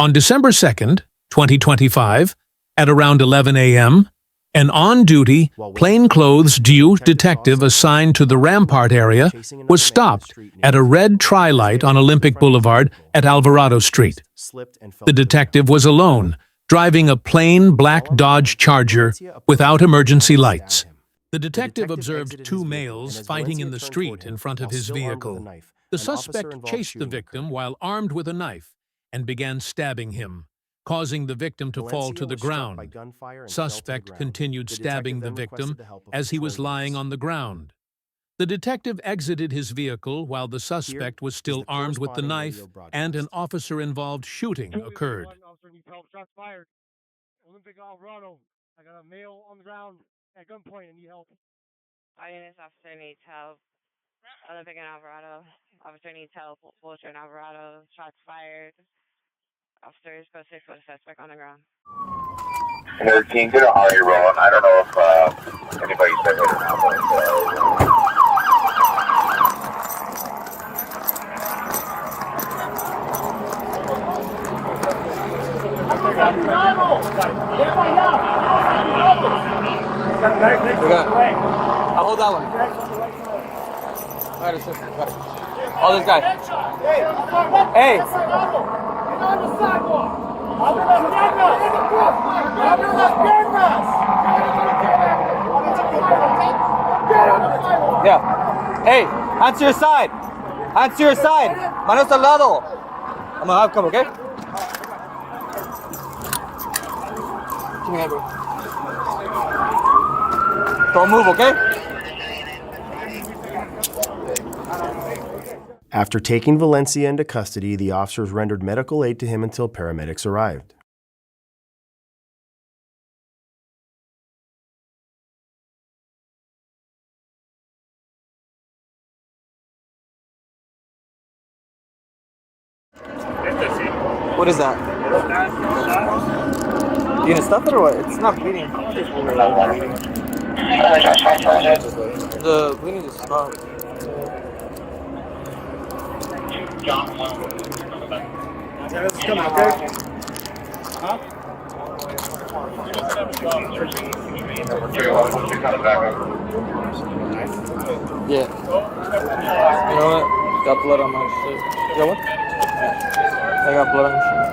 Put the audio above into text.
On December 2nd, 2025, at around 11 a.m., an on-duty, plainclothes detective assigned to the Rampart area was stopped at a red tri-light on Olympic Boulevard at Alvarado Street. The detective was alone, driving a plain black Dodge Charger without emergency lights. The detective observed two males fighting in the street in front of his vehicle. The suspect chased the victim while armed with a knife and began stabbing him, causing the victim to fall to the ground. Suspect continued stabbing the victim as he was lying on the ground. The detective exited his vehicle while the suspect was still armed with the knife, and an officer-involved shooting occurred. Olympic Alvarado. I got a male on the ground at gunpoint and need help. INS officer needs help. Olympic and Alvarado. Officer needs help. Vulture and Alvarado. Shots fired. Officers go safe for the suspect on the ground. 13, get a Hardy rolling. I don't know if anybody said it or not. I'll hold that one. All right, assistant. Got it. All this guy. Hey. Get on the sidewalk. Abre las piernas. Abre las piernas. Get on the sidewalk. Yeah. Hey, hands to your side. Hands to your side. Manos al lado. I'm gonna have come, okay? Give me that, bro. Don't move, okay? After taking Valencia into custody, the officers rendered medical aid to him until paramedics arrived. What is that? You gonna stuff it or what? It's not bleeding. The bleeding just stopped. Yeah. You know what? Got blood on my shit. You got what? I got blood on my shit.